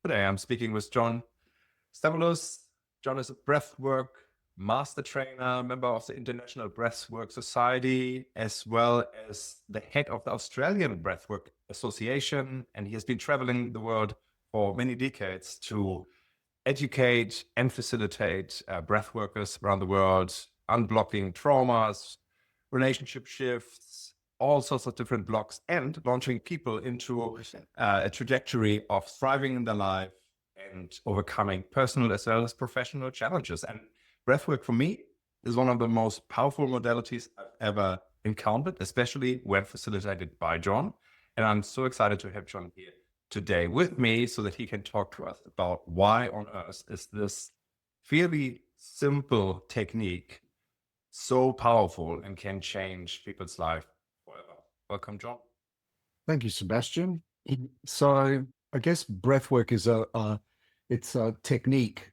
Today I'm speaking with John Stamoulos. John is a breathwork master trainer, member of the International Breathwork Society, as well as the head of the Australian Breathwork Association. And he has been traveling the world for many decades to educate and facilitate breathworkers around the world, unblocking traumas, relationship shifts, all sorts of different blocks, and launching people into a trajectory of thriving in their life and overcoming personal as well as professional challenges. And breathwork for me is one of the most powerful modalities I've ever encountered, especially when facilitated by John. And I'm so excited to have John here today with me so that he can talk to us about why on earth is this fairly simple technique so powerful and can change people's life forever. Welcome, John. Thank you, Sebastian. So I guess breathwork is it's a technique,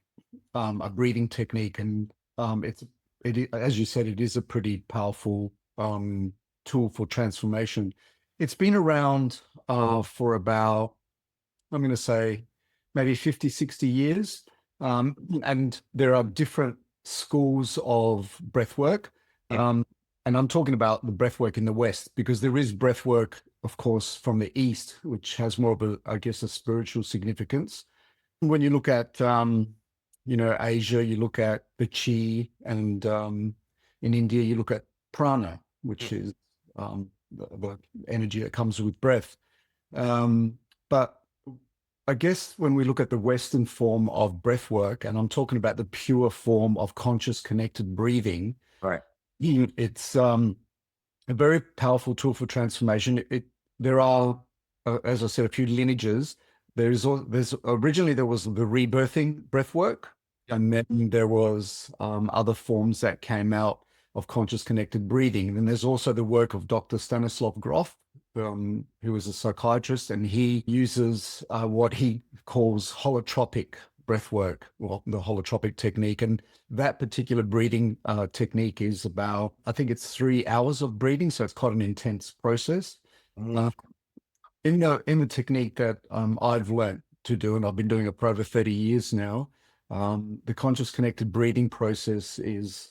a breathing technique, and as you said, it is a pretty powerful tool for transformation. It's been around for about, I'm going to say, maybe 50, 60 years, and there are different schools of breathwork. And I'm talking about the breathwork in the West, because there is breathwork, of course, from the East, which has more of a spiritual significance. When you look at, Asia, you look at the chi, and in India, you look at prana, which is the energy that comes with breath. But I guess when we look at the Western form of breathwork, and I'm talking about the pure form of conscious connected breathing, Right. it's a very powerful tool for transformation. There are, as I said, a few lineages. There's originally there was the rebirthing breathwork, and then there was other forms that came out of conscious connected breathing. And then there's also the work of Dr. Stanislav Grof, who is a psychiatrist, and he uses what he calls holotropic breathwork, well, the holotropic technique. And that particular breathing technique is about, I think it's 3 hours of breathing, so it's quite an intense process. In the technique that I've learned to do, and I've been doing it for over 30 years now, the conscious connected breathing process is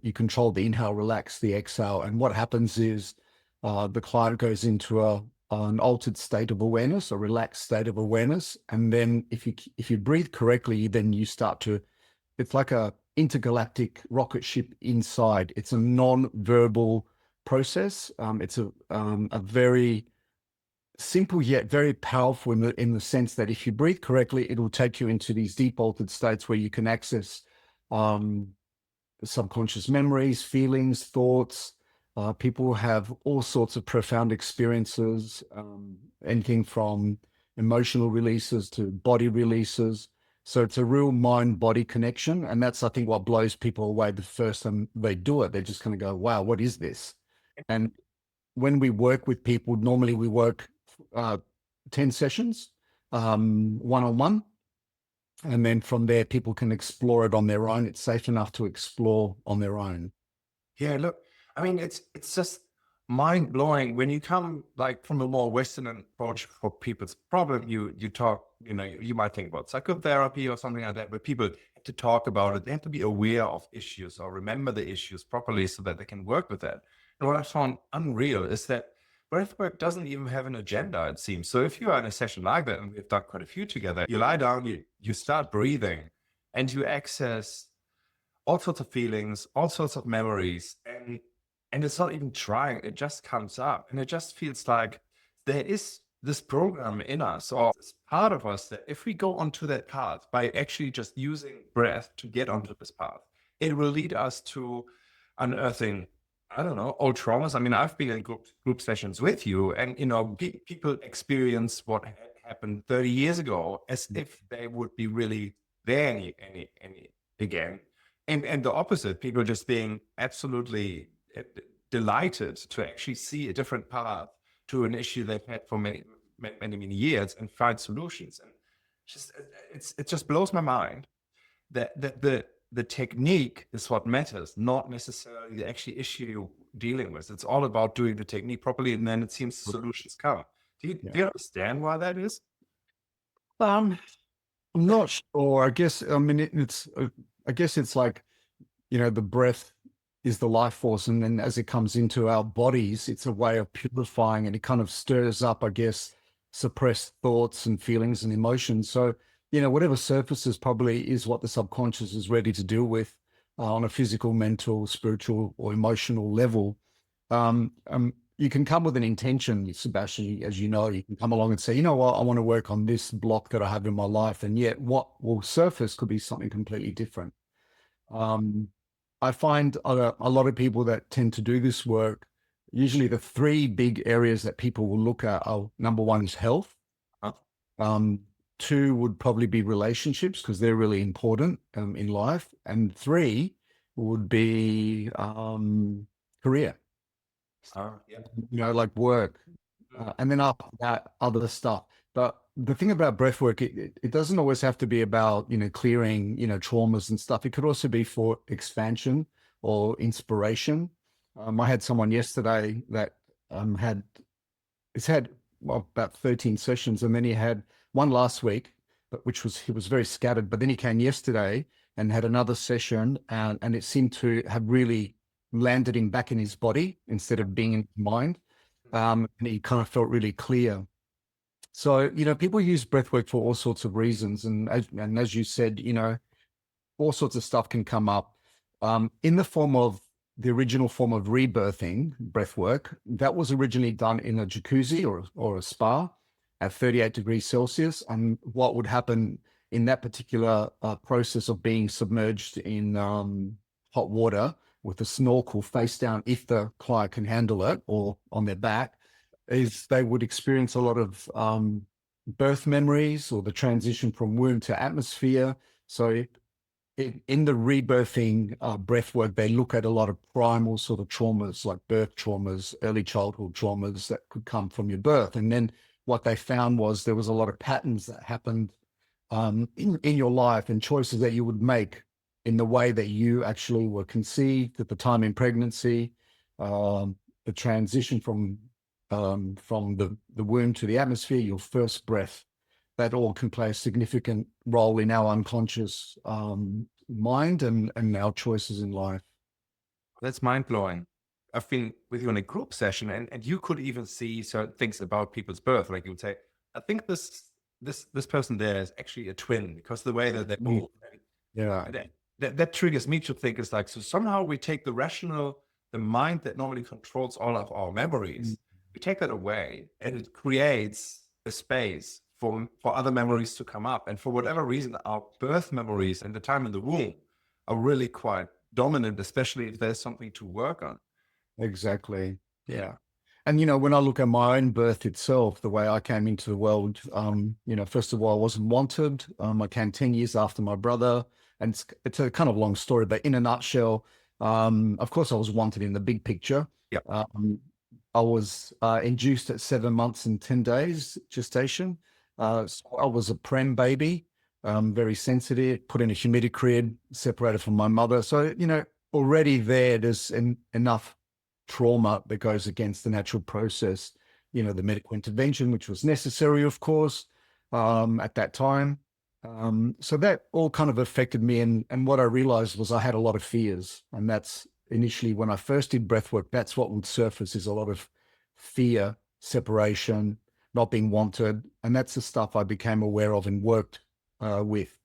you control the inhale, relax the exhale, and what happens is the client goes into an altered state of awareness, a relaxed state of awareness, and then if you breathe correctly, then you start to. It's like a intergalactic rocket ship inside. It's a non-verbal process. It's a very simple yet very powerful in the sense that if you breathe correctly, it will take you into these deep altered states where you can access subconscious memories, feelings, thoughts. People have all sorts of profound experiences, anything from emotional releases to body releases. So it's a real mind-body connection. And that's, I think, what blows people away the first time they do it. They're just going to go, wow, what is this? And when we work with people, normally we work 10 sessions, one-on-one. And then from there, people can explore it on their own. It's safe enough to explore on their own. Yeah, look, I mean, it's just mind blowing when you come like from a more Western approach for people's problem. You talk, you might think about psychotherapy or something like that, but people have to talk about it. They have to be aware of issues or remember the issues properly so that they can work with that. And what I found unreal is that breathwork doesn't even have an agenda, it seems. So if you are in a session like that, and we've done quite a few together, you lie down, you start breathing, and you access all sorts of feelings, all sorts of memories, and it's not even trying, it just comes up. And it just feels like there is this program in us or this part of us that if we go onto that path by actually just using breath to get onto this path, it will lead us to unearthing, I don't know, old traumas. I mean, I've been in group sessions with you, and people experience what happened 30 years ago as if they would be really there any again. And the opposite, people just being absolutely delighted to actually see a different path to an issue they've had for many, many years and find solutions. And it just blows my mind that the technique is what matters, not necessarily the actual issue you're dealing with. It's all about doing the technique properly, and then it seems solutions come. Do you understand why that is? Um, I'm not sure. I guess, I mean, I guess it's like, the breath is the life force. And then as it comes into our bodies, it's a way of purifying, and it kind of stirs up, I guess, suppressed thoughts and feelings and emotions. So, whatever surfaces probably is what the subconscious is ready to deal with on a physical, mental, spiritual, or emotional level. You can come with an intention, Sebastian, as you know, you can come along and say, you know what, I want to work on this block that I have in my life. And yet what will surface could be something completely different. Um, I find a lot of people that tend to do this work, usually the three big areas that people will look at are, number one is health. Huh? Um, Two would probably be relationships, because they're really important in life. And three would be career, Yeah. like work, and then after that, other stuff. But the thing about breath work, it doesn't always have to be about, clearing, traumas and stuff. It could also be for expansion or inspiration. I had someone yesterday that had, it's had, well, about 13 sessions, and then he had one last week, but he was very scattered. But then he came yesterday and had another session, and it seemed to have really landed him back in his body instead of being in his mind. And he kind of felt really clear. So, people use breath work for all sorts of reasons. And as you said, all sorts of stuff can come up in the form of the original form of rebirthing breath work. That was originally done in a jacuzzi or a spa at 38 degrees Celsius. And what would happen in that particular process of being submerged in hot water with a snorkel face down, if the client can handle it, or on their back, is they would experience a lot of birth memories, or the transition from womb to atmosphere. So in the rebirthing breath work, they look at a lot of primal sort of traumas, like birth traumas, early childhood traumas that could come from your birth. And then what they found was there was a lot of patterns that happened in your life, and choices that you would make in the way that you actually were conceived at the time in pregnancy, the transition from the womb to the atmosphere, your first breath. That all can play a significant role in our unconscious mind and our choices in life. That's mind blowing. I've been with you in a group session, and you could even see certain things about people's birth. Like you would say, I think this person there is actually a twin, because the way that they move. Yeah, And that triggers me to think, it's like, so somehow we take the mind that normally controls all of our memories, we take that away, and it creates a space for other memories to come up. And for whatever reason, our birth memories and the time in the womb are really quite dominant, especially if there's something to work on. exactly. Yeah. And, when I look at my own birth itself, the way I came into the world, first of all, I wasn't wanted. I came 10 years after my brother. And it's a kind of long story, but in a nutshell, of course, I was wanted in the big picture. Yeah. I was induced at 7 months and 10 days gestation. So I was a prem baby, very sensitive, put in a humidicrid, separated from my mother. So, already there's enough trauma that goes against the natural process, the medical intervention, which was necessary, of course, at that time. So that all kind of affected me. And what I realized was I had a lot of fears. And that's initially when I first did breathwork, that's what would surface, is a lot of fear, separation, not being wanted. And that's the stuff I became aware of and worked with.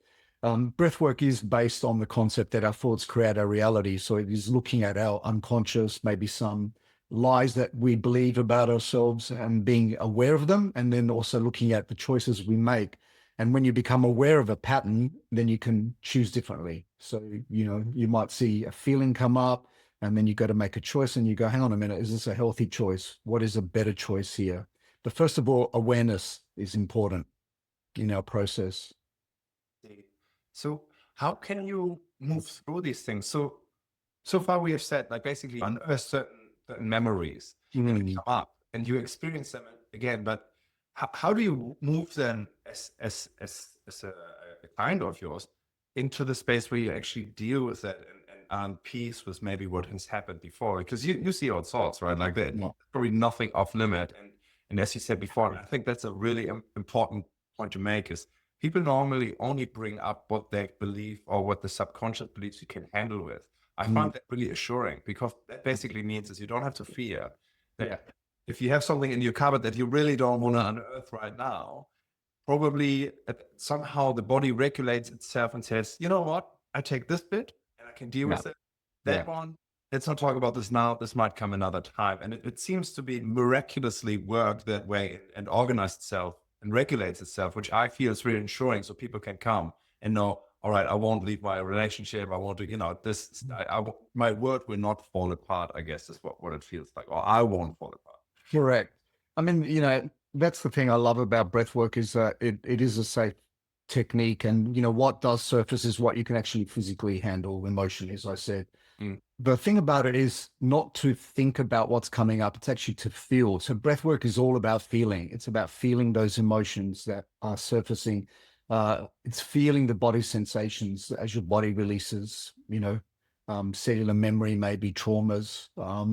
Breathwork is based on the concept that our thoughts create our reality. So it is looking at our unconscious, maybe some lies that we believe about ourselves, and being aware of them, and then also looking at the choices we make. And when you become aware of a pattern, then you can choose differently. So, you might see a feeling come up, and then you got to make a choice, and you go, hang on a minute, is this a healthy choice? What is a better choice here? But first of all, awareness is important in our process. So how can you move through these things? So far we have said, like, basically unearth certain memories and they come up and you experience them again, but how do you move them as a kind of yours into the space where you actually deal with that and are in peace with maybe what has happened before? Because you see all sorts, right? Like that, probably nothing off limit. And as you said before, and I think that's a really important point to make, is people normally only bring up what they believe or what the subconscious believes you can handle with. I find that really assuring, because that basically means is you don't have to fear that Yeah. if you have something in your cupboard that you really don't want to unearth right now, probably somehow the body regulates itself and says, you know what, I take this bit and I can deal Yeah. with it. Yeah. That one, let's not talk about this now. This might come another time. And it seems to be miraculously worked that way and organized itself and regulates itself, which I feel is really ensuring, so people can come and know, all right, I won't leave my relationship. I want to, this, my word will not fall apart, I guess is what it feels like, or I won't fall apart. Correct. I mean, that's the thing I love about breath work is that it is a safe technique. And, what does surface is what you can actually physically handle emotionally, as I said. Mm. The thing about it is not to think about what's coming up. It's actually to feel. So breath work is all about feeling. It's about feeling those emotions that are surfacing. It's feeling the body sensations as your body releases, cellular memory, maybe traumas.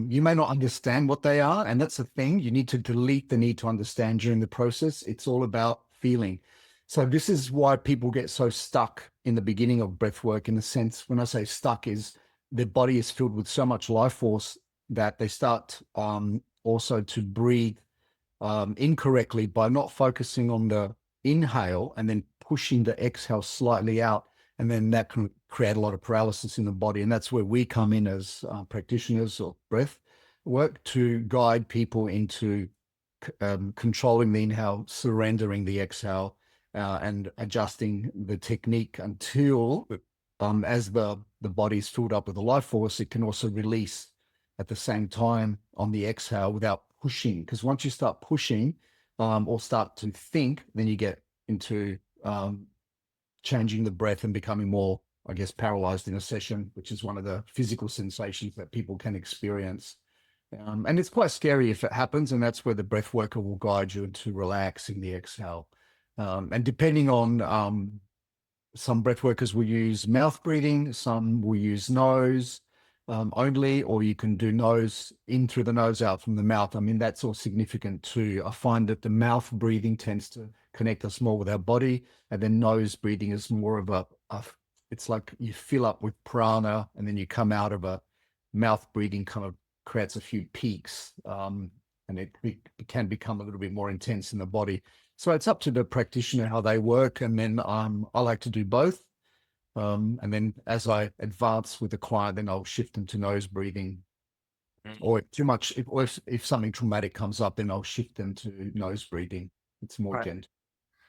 You may not understand what they are. And that's the thing. You need to delete the need to understand during the process. It's all about feeling. So this is why people get so stuck in the beginning of breath work, in the sense, when I say stuck, is their body is filled with so much life force that they start also to breathe incorrectly by not focusing on the inhale and then pushing the exhale slightly out. And then that can create a lot of paralysis in the body. And that's where we come in as practitioners of breath work, to guide people into controlling the inhale, surrendering the exhale, and adjusting the technique until as the body is filled up with the life force, it can also release at the same time on the exhale without pushing. Because once you start pushing or start to think, then you get into changing the breath and becoming more, I guess, paralyzed in a session, which is one of the physical sensations that people can experience. And it's quite scary if it happens. And that's where the breath worker will guide you into relaxing the exhale. And depending on some breath workers will use mouth breathing, some will use nose only, or you can do nose in through the nose, out from the mouth. I mean, that's all significant too. I find that the mouth breathing tends to connect us more with our body, and then nose breathing is more of it's like you fill up with prana and then you come out of a mouth breathing, kind of creates a few peaks, and it can become a little bit more intense in the body. So it's up to the practitioner how they work. And then I like to do both. And then as I advance with the client, then I'll shift them to nose breathing. Or if too much, if something traumatic comes up, then I'll shift them to nose breathing. It's more Right. gentle.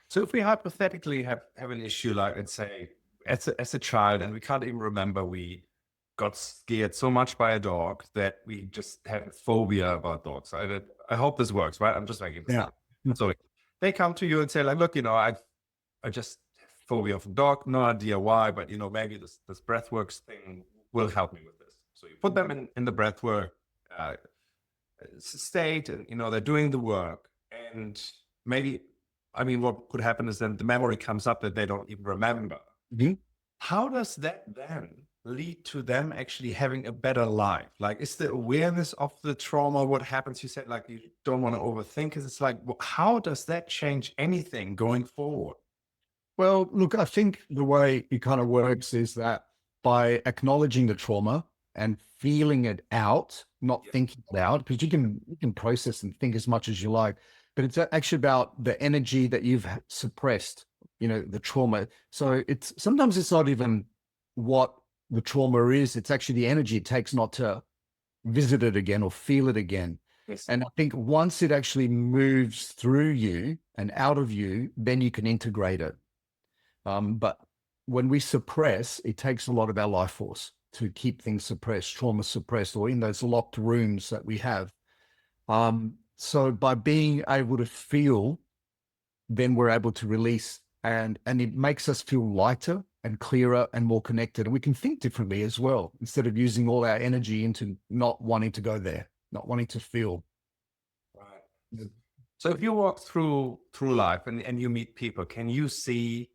So if we hypothetically have an issue, like, let's say as a child, and we can't even remember, we got scared so much by a dog that we just have a phobia about dogs. I hope this works, right? I'm just making this up. So they come to you and say, like, look, I just have phobia of a dog, no idea why, but maybe this breathworks thing will help me with this. So you put them in the breathwork state, and they're doing the work, and maybe, I mean, what could happen is then the memory comes up that they don't even remember. Mm-hmm. How does that then lead to them actually having a better life? Like, is the awareness of the trauma what happens? You said, like, you don't want to overthink it. It's like, how does that change anything going forward? Well, look, I think the way it kind of works is that by acknowledging the trauma and feeling it out, not thinking it out, because you can process and think as much as you like, but it's actually about the energy that you've suppressed, the trauma. So sometimes it's not even what the trauma is, it's actually the energy it takes not to visit it again or feel it again. Yes. And I think once it actually moves through you and out of you, then you can integrate it. But when we suppress, it takes a lot of our life force to keep things suppressed, trauma suppressed, or in those locked rooms that we have. So by being able to feel, then we're able to release, and it makes us feel lighter and clearer and more connected. And we can think differently as well, instead of using all our energy into not wanting to go there, not wanting to feel. Right. So if you walk through life and you meet people, can you see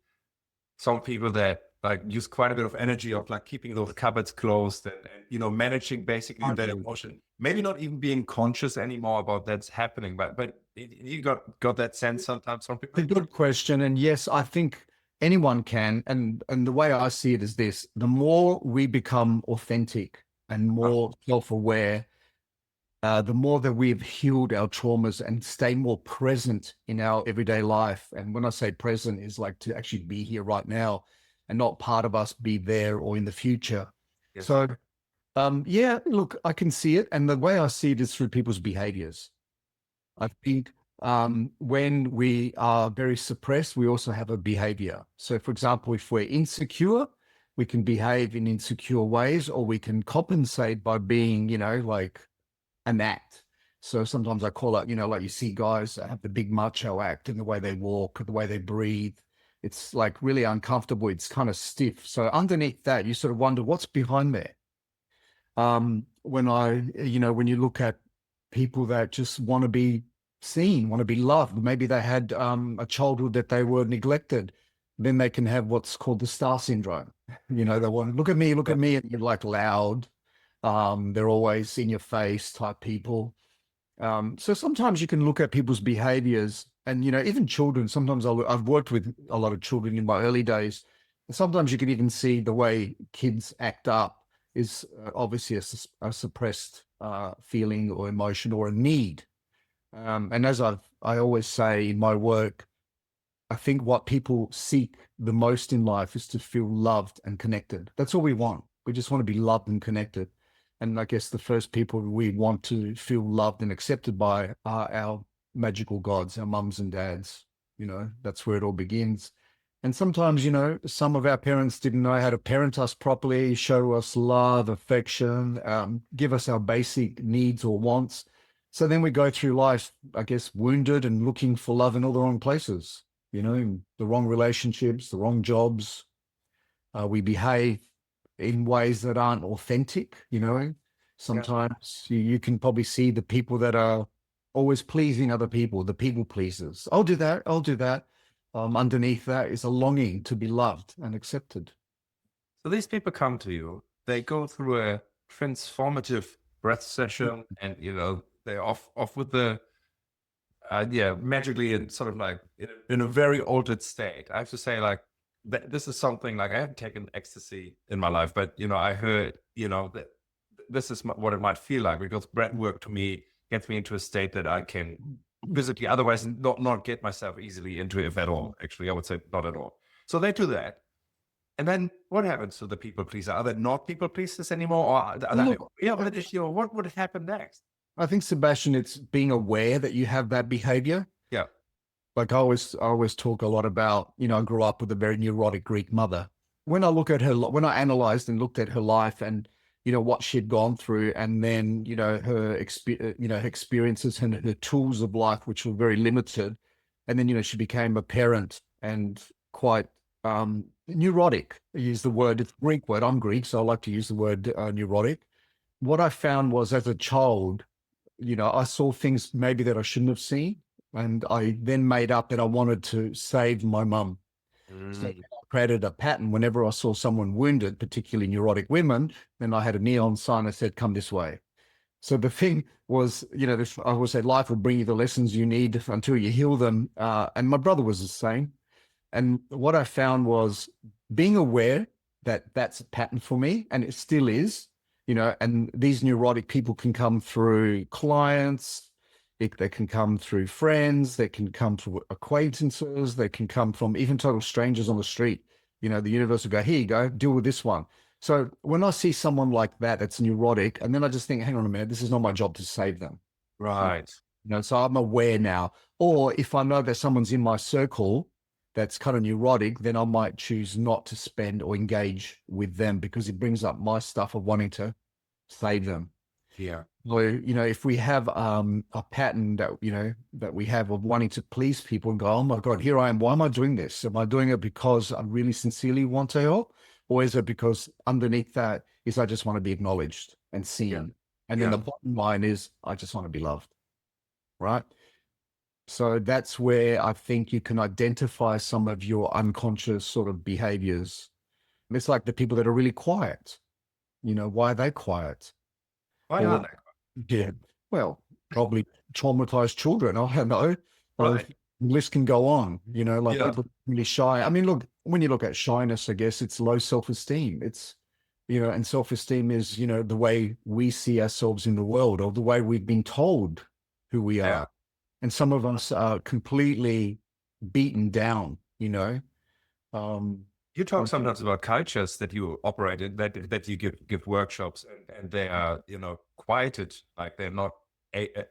some people that like use quite a bit of energy of like keeping those cupboards closed and managing basically that emotion, maybe not even being conscious anymore about that's happening, but you got that sense sometimes from people? It's a good question. And yes, I think anyone can. And the way I see it is this: the more we become authentic and more self-aware, the more that we've healed our traumas and stay more present in our everyday life. And when I say present, is like to actually be here right now and not part of us be there or in the future. Yes. So, yeah, look, I can see it. And the way I see it is through people's behaviors. I think when we are very suppressed, we also have a behavior. So, for example, if we're insecure, we can behave in insecure ways, or we can compensate by being, like an act. So sometimes I call it, like you see guys that have the big macho act in the way they walk, the way they breathe. It's like really uncomfortable. It's kind of stiff. So underneath that, you sort of wonder what's behind there. When you look at people that just want to be seen, want to be loved, maybe they had a childhood that they were neglected, then they can have what's called the star syndrome. They want, look at me, and you're like loud. They're always in your face type people. So sometimes you can look at people's behaviors and, even children. Sometimes I've worked with a lot of children in my early days. And sometimes you can even see the way kids act up is obviously a suppressed feeling or emotion or a need. And as I always say in my work, I think what people seek the most in life is to feel loved and connected. That's all we want. We just want to be loved and connected. And I guess the first people we want to feel loved and accepted by are our magical gods, our mums and dads. That's where it all begins. And sometimes, some of our parents didn't know how to parent us properly, show us love, affection, give us our basic needs or wants. So then we go through life, I guess, wounded and looking for love in all the wrong places, the wrong relationships, the wrong jobs. We behave in ways that aren't authentic, Sometimes you can probably see the people that are always pleasing other people, the people pleasers. I'll do that. Underneath that is a longing to be loved and accepted. So these people come to you, they go through a transformative breath session, and they're off with the magically and sort of like in a very altered state. I have to say, like, this is something like I haven't taken ecstasy in my life, but I heard that this is what it might feel like, because breath work to me gets me into a state that I can physically otherwise not get myself easily into, if at all. Actually, I would say not at all. So they do that. And then what happens to the people pleaser? Are they not people pleasers anymore? Or what would happen next? I think, Sebastian, it's being aware that you have that behavior. Yeah. Like I always talk a lot about, I grew up with a very neurotic Greek mother. When I look at her, when I analyzed and looked at her life and, what she'd gone through, and then, her experiences and her tools of life, which were very limited. And then, she became a parent and quite neurotic. I use the word, it's a Greek word. I'm Greek, so I like to use the word neurotic. What I found was, as a child, I saw things maybe that I shouldn't have seen. And I then made up that I wanted to save my mum. So I created a pattern. Whenever I saw someone wounded, particularly neurotic women, then I had a neon sign that said, "Come this way." So the thing was, I always say, life will bring you the lessons you need until you heal them. And my brother was the same. And what I found was being aware that that's a pattern for me, and it still is, and these neurotic people can come through clients, they can come through friends, they can come through acquaintances, they can come from even total strangers on the street. The universe will go, "Here you go, deal with this one." So when I see someone like that, that's neurotic, and then I just think, hang on a minute, this is not my job to save them. Right. So I'm aware now. Or if I know that someone's in my circle that's kind of neurotic, then I might choose not to spend or engage with them, because it brings up my stuff of wanting to save them. Yeah. So, if we have a pattern that we have of wanting to please people and go, "Oh my God, here I am. Why am I doing this? Am I doing it because I really sincerely want to help? Or is it because underneath that is I just want to be acknowledged and seen?" Yeah. And then the bottom line is I just want to be loved. Right? So that's where I think you can identify some of your unconscious sort of behaviors. It's like the people that are really quiet. Why are they quiet? Why Or, are they? yeah, well, probably traumatized children. I don't know. Right. The list can go on, like people really shy. I mean, look, when you look at shyness, I guess it's low self-esteem. It's, and self-esteem is, the way we see ourselves in the world, or the way we've been told who we Yeah. are. And some of us are completely beaten down, You talk sometimes about cultures that you operate in, that you give workshops, and they are, quieted, like they're not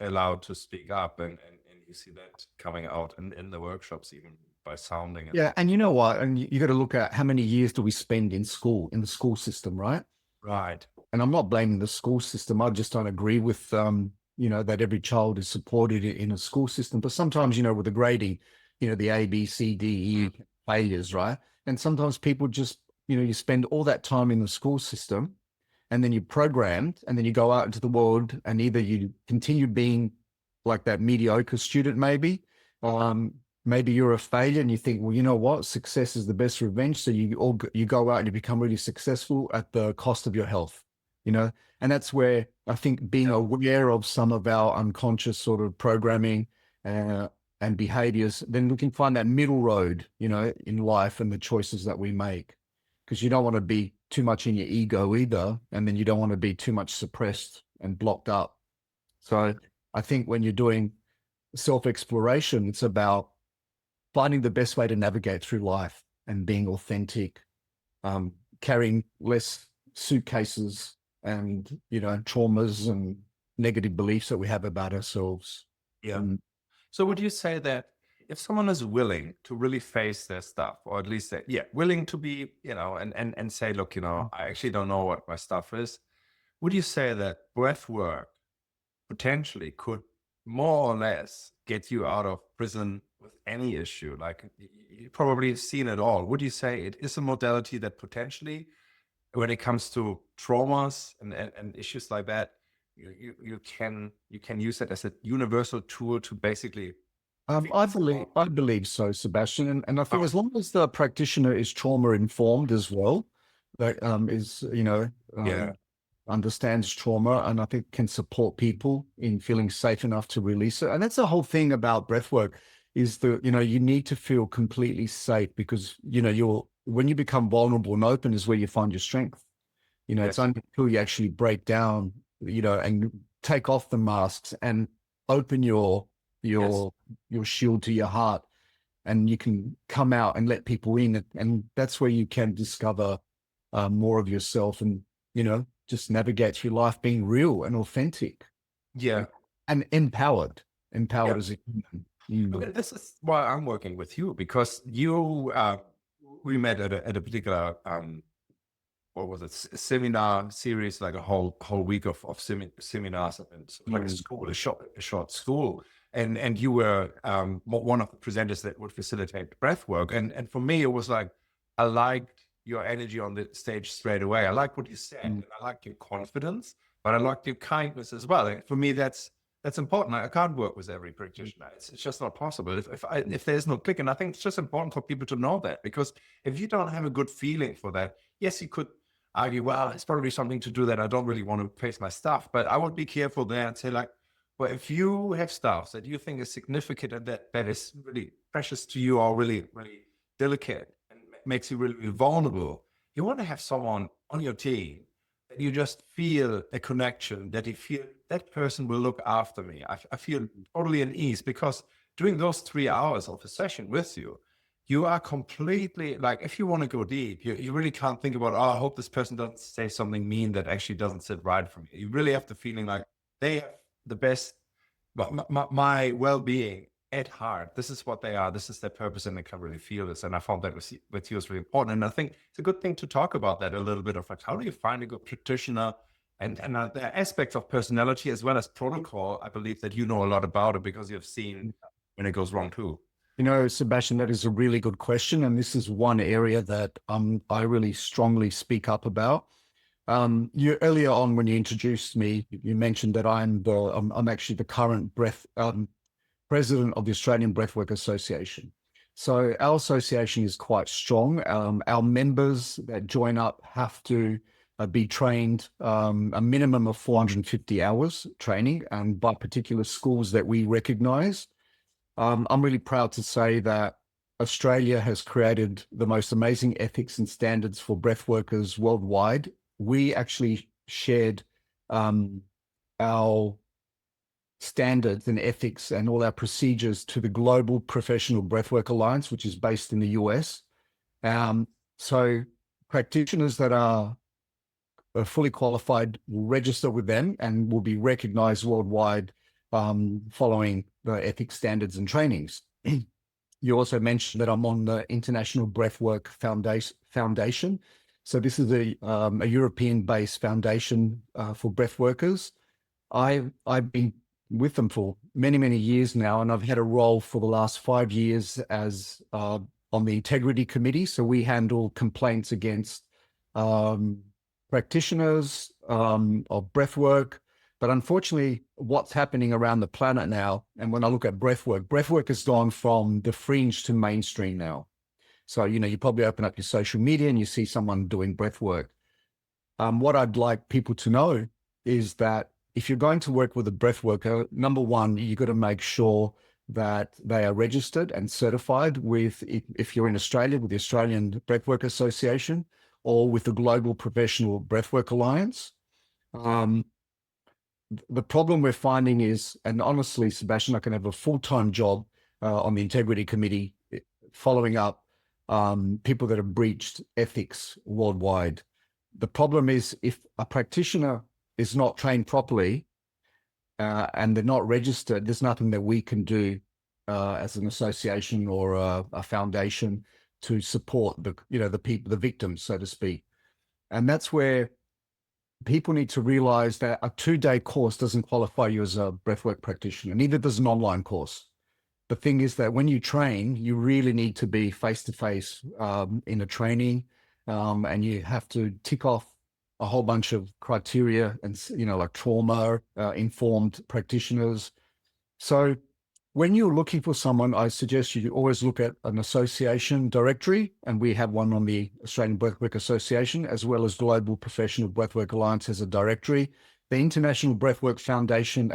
allowed to speak up, and you see that coming out in the workshops, even by sounding. Yeah. And you know what? And you got to look at how many years do we spend in school, in the school system, right? Right. And I'm not blaming the school system. I just don't agree with, that every child is supported in a school system. But sometimes, with the grading, the A, B, C, D, E failures, right? And sometimes people just, you spend all that time in the school system, and then you're programmed, and then you go out into the world, and either you continue being like that mediocre student, maybe you're a failure and you think, well, you know what? Success is the best revenge. So you go out and you become really successful at the cost of your health, and that's where I think being aware of some of our unconscious sort of programming and behaviors, then we can find that middle road, in life and the choices that we make, because you don't want to be too much in your ego either. And then you don't want to be too much suppressed and blocked up. So I think when you're doing self-exploration, it's about finding the best way to navigate through life and being authentic, carrying less suitcases and, traumas and negative beliefs that we have about ourselves. Yeah. So would you say that if someone is willing to really face their stuff, or at least willing to be, and say, look, I actually don't know what my stuff is, would you say that breath work potentially could more or less get you out of prison with any issue? Like, you probably have seen it all. Would you say it is a modality that potentially, when it comes to traumas and issues like that, you can use it as a universal tool to basically I believe so, Sebastian. And I think as long as the practitioner is trauma informed as well, that understands trauma, and I think can support people in feeling safe enough to release it. And that's the whole thing about breath work, is that, you need to feel completely safe, because, when you become vulnerable and open is where you find your strength. It's only until you actually break down, and take off the masks and open your shield to your heart, and you can come out and let people in. And that's where you can discover more of yourself, and, just navigate through life being real and authentic. Yeah. And empowered as a human. Okay, this is why I'm working with you, because we met at a particular what was it, seminar series, like a whole week of seminars, and like a school, a short school, and you were one of the presenters that would facilitate breath work, and for me it was like, I liked your energy on the stage straight away. I like what you said, and I like your confidence, but I liked your kindness as well. And for me, that's important. I can't work with every practitioner. It's just not possible if there's no click. And I think it's just important for people to know that, because if you don't have a good feeling for that, yes, you could argue, well, it's probably something to do that I don't really want to face my stuff. But I would be careful there and say, like, well, if you have stuff that you think is significant and that is really precious to you, or really, really delicate, and makes you really, really vulnerable, you want to have someone on your team that you just feel a connection, that you feel that person will look after me. I feel totally at ease, because during those 3 hours of a session with you, you are completely, like, if you want to go deep, you really can't think about, oh, I hope this person doesn't say something mean that actually doesn't sit right for me. You really have the feeling like they have the best, my well-being at heart. This is what they are. This is their purpose, and they can really feel this. And I found that with you is really important. And I think it's a good thing to talk about that a little bit, of like, how do you find a good practitioner? And the aspects of personality as well as protocol, I believe that you know a lot about it, because you've seen when it goes wrong too. Sebastian, that is a really good question. And this is one area that I really strongly speak up about. You earlier on, when you introduced me, you mentioned that I'm actually the current president of the Australian Breathwork Association. So our association is quite strong. Our members that join up have to be trained a minimum of 450 hours training, and by particular schools that we recognize. I'm really proud to say that Australia has created the most amazing ethics and standards for breath workers worldwide. We actually shared our standards and ethics and all our procedures to the Global Professional Breathwork Alliance, which is based in the US. So practitioners that are fully qualified will register with them and will be recognized worldwide following the ethics standards and trainings. You also mentioned that I'm on the International Breathwork Foundation. So this is a European-based foundation for breath workers. I've been with them for many, many years now, and I've had a role for the last 5 years as on the integrity committee. So we handle complaints against practitioners of breathwork. But unfortunately, what's happening around the planet now, and when I look at breathwork has gone from the fringe to mainstream now. So, you probably open up your social media and you see someone doing breathwork. What I'd like people to know is that if you're going to work with a breathworker, number one, you've got to make sure that they are registered and certified with, if you're in Australia, with the Australian Breathwork Association or with the Global Professional Breathwork Alliance. The problem we're finding is, and honestly, Sebastian, I can have a full-time job on the integrity committee following up people that have breached ethics worldwide. The problem is if a practitioner is not trained properly and they're not registered, there's nothing that we can do as an association or a foundation to support the people, the victims, so to speak. And that's where people need to realize that a 2-day course doesn't qualify you as a breathwork practitioner, neither does an online course. The thing is that when you train, you really need to be face-to-face in a training, and you have to tick off a whole bunch of criteria and, like trauma informed practitioners. So when you're looking for someone, I suggest you always look at an association directory, and we have one on the Australian Breathwork Association, as well as Global Professional Breathwork Alliance as a directory. The International Breathwork Foundation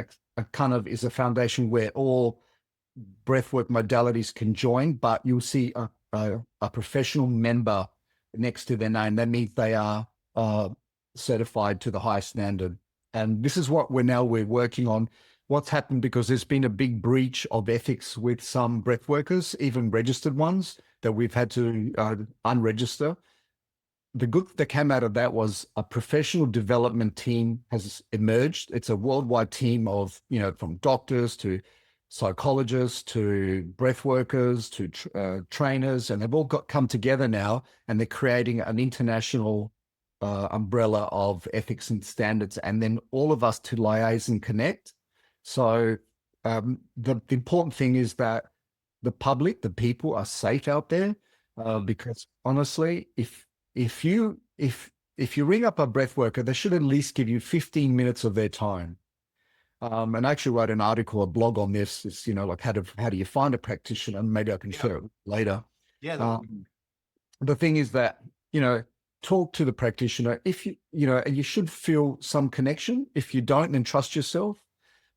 kind of is a foundation where all breathwork modalities can join, but you'll see a professional member next to their name. That means they are certified to the highest standard. And this is what we're working on. What's happened, because there's been a big breach of ethics with some breath workers, even registered ones, that we've had to unregister. The good that came out of that was a professional development team has emerged. It's a worldwide team of, from doctors to psychologists to breath workers to trainers, and they've all come together now, and they're creating an international umbrella of ethics and standards, and then all of us to liaise and connect. So the important thing is that the public, the people, are safe out there, because honestly, if you ring up a breath worker, they should at least give you 15 minutes of their time. And I actually wrote an article, a blog on this. It's, like how do you find a practitioner? And maybe I can share it later. Yeah. The thing is that, talk to the practitioner. If and you should feel some connection. If you don't, then trust yourself.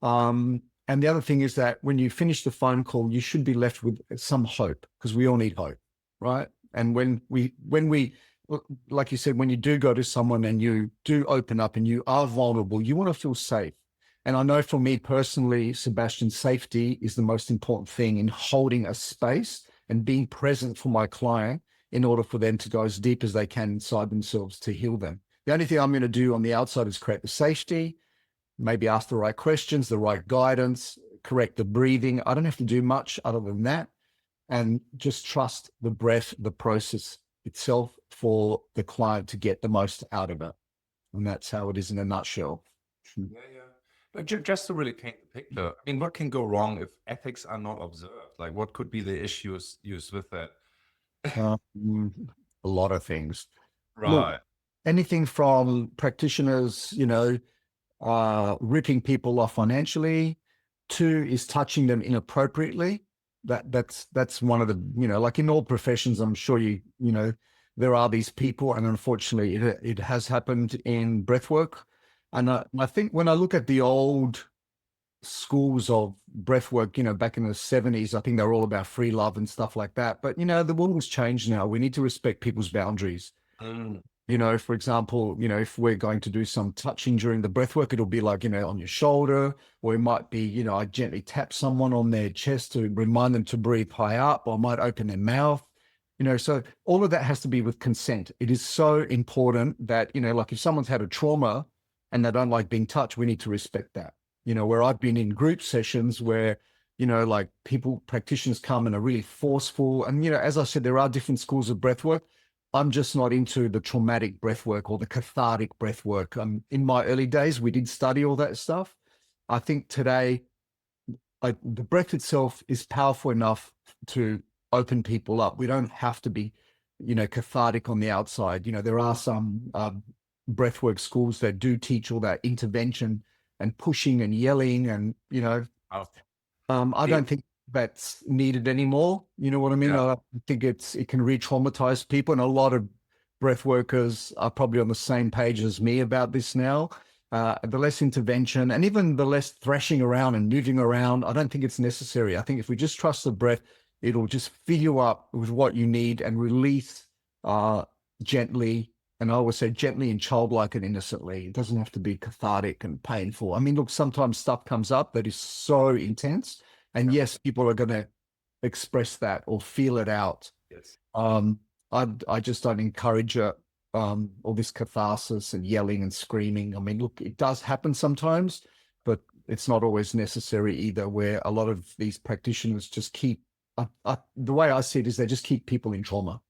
And the other thing is that when you finish the phone call, you should be left with some hope, because we all need hope, right? And when we, like you said, when you do go to someone and you do open up and you are vulnerable, you want to feel safe. And I know for me personally, Sebastian, safety is the most important thing in holding a space and being present for my client in order for them to go as deep as they can inside themselves to heal them. The only thing I'm going to do on the outside is create the safety, maybe ask the right questions, the right guidance, correct the breathing. I don't have to do much other than that, and just trust the breath, the process itself, for the client to get the most out of it. And that's how it is in a nutshell. Yeah. But just to really paint the picture, I mean, what can go wrong if ethics are not observed? Like, what could be the issues with that? A lot of things. Right. Look, anything from practitioners, ripping people off financially, to is touching them inappropriately. That's one of the, like in all professions, I'm sure there are these people, and unfortunately it has happened in breathwork. And I think when I look at the old schools of breath work, back in the 70s. I think they were all about free love and stuff like that. But, the world's changed now. We need to respect people's boundaries. Mm. For example, if we're going to do some touching during the breath work, it'll be like, on your shoulder, or it might be, I gently tap someone on their chest to remind them to breathe high up, or I might open their mouth, so all of that has to be with consent. It is so important that, like if someone's had a trauma and they don't like being touched, we need to respect that. Where I've been in group sessions where, like practitioners come and are really forceful. And, as I said, there are different schools of breath work. I'm just not into the traumatic breath work or the cathartic breath work. In my early days, we did study all that stuff. I think today, the breath itself is powerful enough to open people up. We don't have to be, cathartic on the outside. There are some breathwork schools that do teach all that intervention and pushing and yelling and, Oh, I don't think that's needed anymore. You know what I mean? yeah. I think it can re-traumatize people, and a lot of breath workers are probably on the same page as me about this now. The less intervention and even the less thrashing around and moving around, I don't think it's necessary. I think if we just trust the breath, it'll just fill you up with what you need and release gently. And I always say gently and childlike and innocently. It doesn't have to be cathartic and painful. I mean, look, sometimes stuff comes up that is so intense. And yes, people are going to express that or feel it out. Yes. I just don't encourage all this catharsis and yelling and screaming. I mean, look, it does happen sometimes, but it's not always necessary either, where a lot of these practitioners just keep, the way I see it is they just keep people in trauma.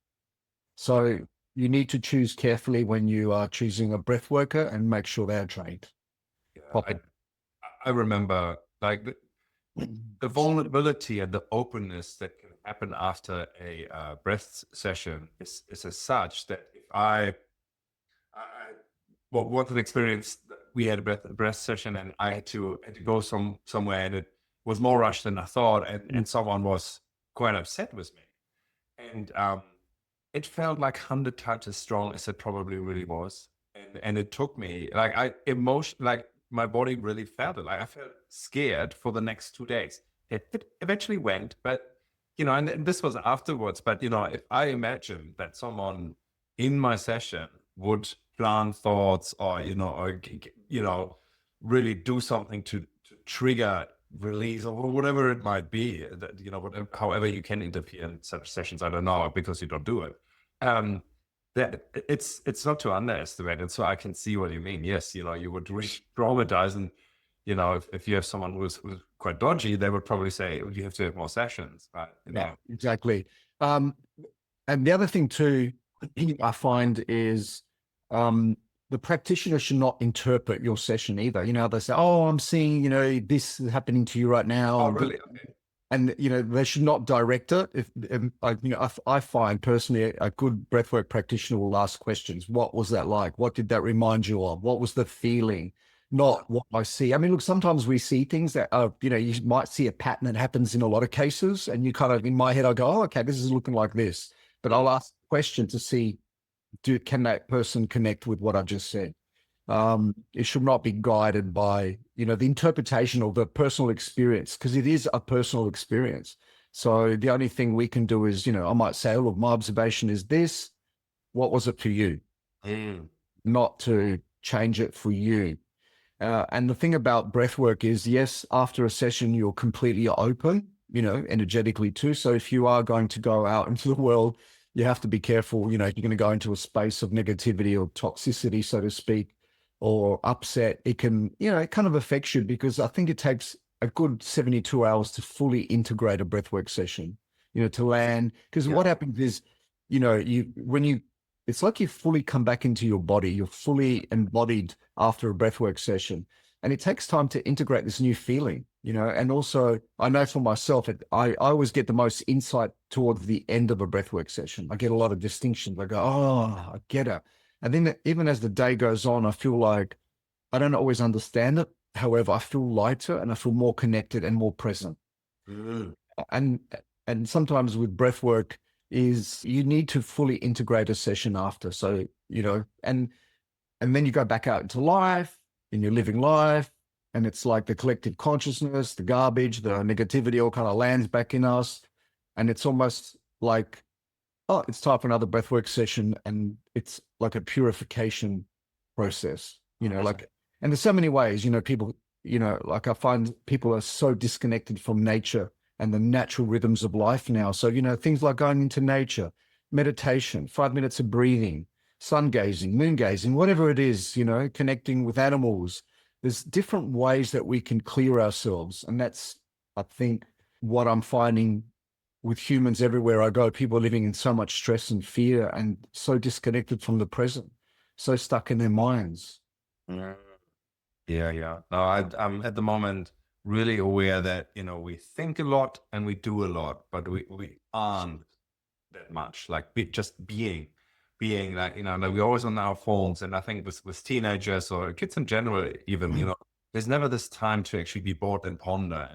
So you need to choose carefully when you are choosing a breath worker and make sure they're trained. Yeah, I remember like the vulnerability and the openness that can happen after a breath session is as such that if I once an experience, we had a breath session and I had to go somewhere, and it was more rushed than I thought, and someone was quite upset with me, and it felt like 100 times as strong as it probably really was, and it took me like my body really felt it. Like I felt scared for the next 2 days. It eventually went, but and this was afterwards. But if I imagine that someone in my session would plant thoughts, or really do something to trigger release or whatever it might be, that whatever, however you can interfere in such sessions, I don't know, because you don't do it. That it's not to underestimate it. So I can see what you mean. Yes, you would re-traumatize, and if you have someone who's quite dodgy, they would probably say you have to have more sessions, right? Yeah, exactly. And the other thing too, I find is the practitioner should not interpret your session either. They say, "Oh, I'm seeing, this is happening to you right now." Oh, really? Okay. And they should not direct it. I find personally a good breathwork practitioner will ask questions. What was that like? What did that remind you of? What was the feeling? Not what I see. I mean, look, sometimes we see things that you might see a pattern that happens in a lot of cases, and you kind of, in my head, I go, "Oh, okay, this is looking like this." But I'll ask a question to see, can that person connect with what I've just said? It should not be guided by, the interpretation of the personal experience, because it is a personal experience. So the only thing we can do is, I might say, "Oh, look, my observation is this. What was it for you?" Not to change it for you. And the thing about breath work is, yes, after a session, you're completely open, energetically too. So if you are going to go out into the world, you have to be careful. If you're going to go into a space of negativity or toxicity, so to speak, or upset, it can, it kind of affects you, because I think it takes a good 72 hours to fully integrate a breathwork session, to land. Because what happens is, it's like you fully come back into your body, you're fully embodied after a breathwork session. And it takes time to integrate this new feeling, and also I know for myself, I always get the most insight towards the end of a breathwork session. I get a lot of distinctions. I go, "Oh, I get it." And then even as the day goes on, I feel like I don't always understand it. However, I feel lighter and I feel more connected and more present. Mm. And sometimes with breath work is you need to fully integrate a session after. So, and then you go back out into life and you're living life. And it's like the collective consciousness, the garbage, the negativity all kind of lands back in us. And it's almost like, oh, it's time for another breathwork session. And it's like a purification process, like, and there's so many ways, people, like I find people are so disconnected from nature and the natural rhythms of life now. So, things like going into nature, meditation, 5 minutes of breathing, sun gazing, moon gazing, whatever it is, connecting with animals. There's different ways that we can clear ourselves. And that's, I think, what I'm finding with humans everywhere I go. People are living in so much stress and fear and so disconnected from the present, so stuck in their minds. Mm. Yeah. No, I'm at the moment really aware that, we think a lot and we do a lot, but we aren't that much like just being like, like we're always on our phones. And I think with teenagers or kids in general, even, there's never this time to actually be bored and ponder.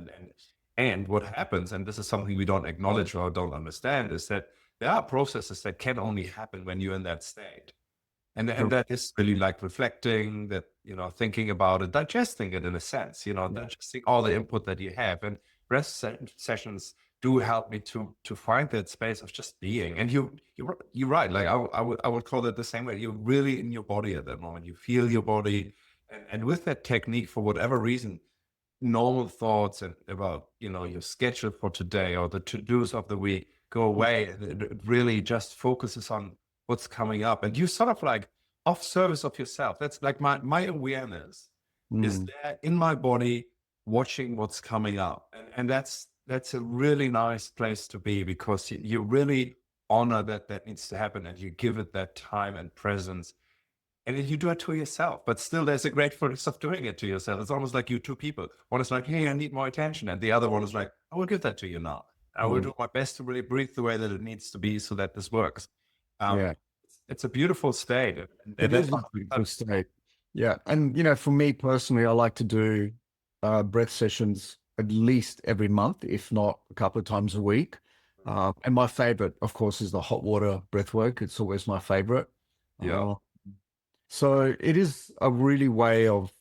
And what happens, and this is something we don't acknowledge or don't understand, is that there are processes that can only happen when you're in that state. And that is really like reflecting, that, thinking about it, digesting it in a sense, digesting all the input that you have. And rest sessions do help me to find that space of just being. And you're right. Like I would call it the same way. You're really in your body at that moment. You feel your body. And with that technique, for whatever reason, normal thoughts and about, your schedule for today or the to-dos of the week go away. And it really just focuses on what's coming up, and you sort of like off service of yourself. That's like my awareness is there in my body, watching what's coming up. And that's a really nice place to be, because you really honor that needs to happen, and you give it that time and presence. And then you do it to yourself, but still there's a gratefulness of doing it to yourself. It's almost like you two people. One is like, hey, I need more attention. And the other one is like, I will give that to you now. I will do my best to really breathe the way that it needs to be so that this works. Yeah. It's a beautiful state. It is a beautiful state. Yeah. And, for me personally, I like to do breath sessions at least every month, if not a couple of times a week. And my favorite, of course, is the hot water breath work. It's always my favorite. Yeah. So it is a really way of,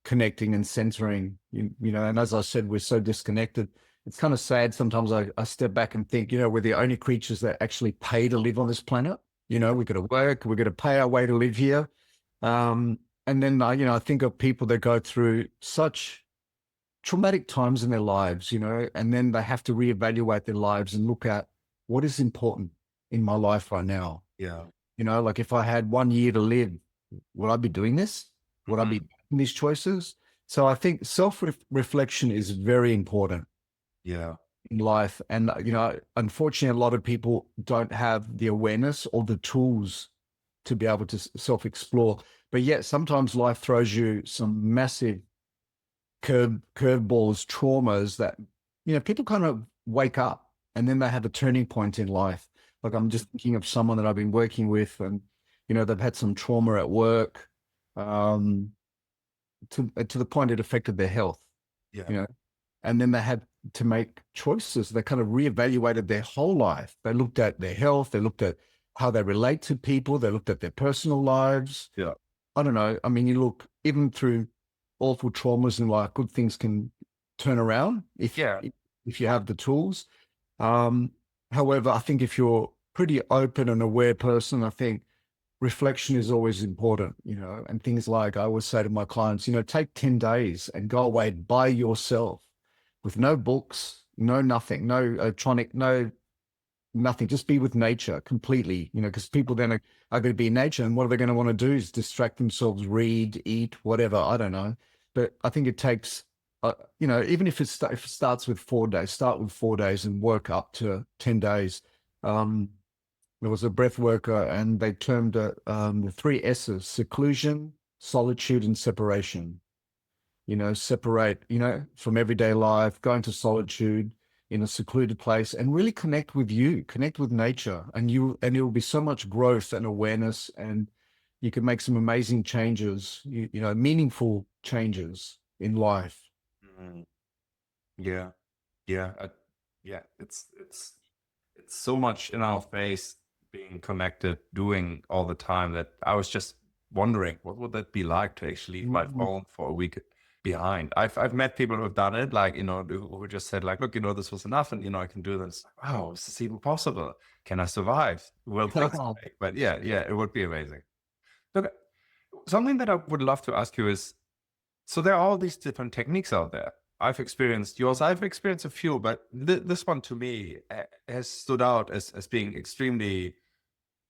connecting and centering, and as I said, we're so disconnected. It's kind of sad. Sometimes I step back and think, we're the only creatures that actually pay to live on this planet. We got to work, we got to pay our way to live here. And then, I think of people that go through such traumatic times in their lives, and then they have to reevaluate their lives and look at what is important in my life right now. Yeah. Like if I had 1 year to live, would I be doing this? Would I be making these choices? So I think self-reflection is very important. Yeah. In life. And, unfortunately, a lot of people don't have the awareness or the tools to be able to self-explore. But yet sometimes life throws you some massive curveballs, traumas that, people kind of wake up and then they have a turning point in life. Like I'm just thinking of someone that I've been working with, and, they've had some trauma at work, to the point it affected their health. Yeah. And then they had to make choices. They kind of reevaluated their whole life. They looked at their health. They looked at how they relate to people. They looked at their personal lives. Yeah. I don't know. I mean, you look even through awful traumas in life, good things can turn around if you have the tools. However, I think if you're pretty open and aware person, I think reflection is always important, and things like I always say to my clients, take 10 days and go away by yourself with no books, no nothing, no electronic, no nothing. Just be with nature completely, because people then are going to be in nature, and what are they going to want to do is distract themselves, read, eat, whatever. I don't know. But I think it takes, even if it starts with 4 days, start with 4 days and work up to 10 days. There was a breath worker, and they termed it the 3 S's: seclusion, solitude, and separation. Separate, from everyday life, go into solitude in a secluded place and really connect with connect with nature, and it will be so much growth and awareness, and you can make some amazing changes, meaningful changes in life. Yeah. Yeah. It's so much in our face, being connected, doing all the time, that I was just wondering, what would that be like to actually leave my phone for a week behind. I've met people who've done it, like, who just said like, look, this was enough, and I can do this. Wow, is this even possible? Can I survive? Well, thanks. But yeah, it would be amazing. Look, something that I would love to ask you is, so there are all these different techniques out there. I've experienced yours. I've experienced a few, but this one to me has stood out as being extremely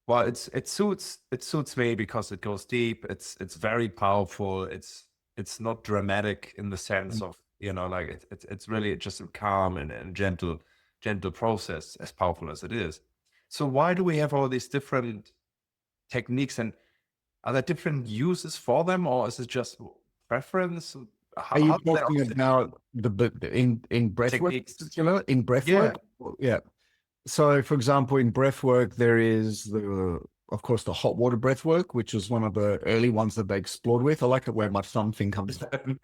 well. It suits me because it goes deep. It's very powerful. It's not dramatic in the sense of like it's really just a calm and gentle process, as powerful as it is. So why do we have all these different techniques, and are there different uses for them, or is it just preference? Are you How do they talking all about in breathwork, techniques? in Yeah. breathwork? Yeah. So, for example, in breathwork, there is of course, the hot water breathwork, which was one of the early ones that they explored with. I like it where my thumb thing comes down.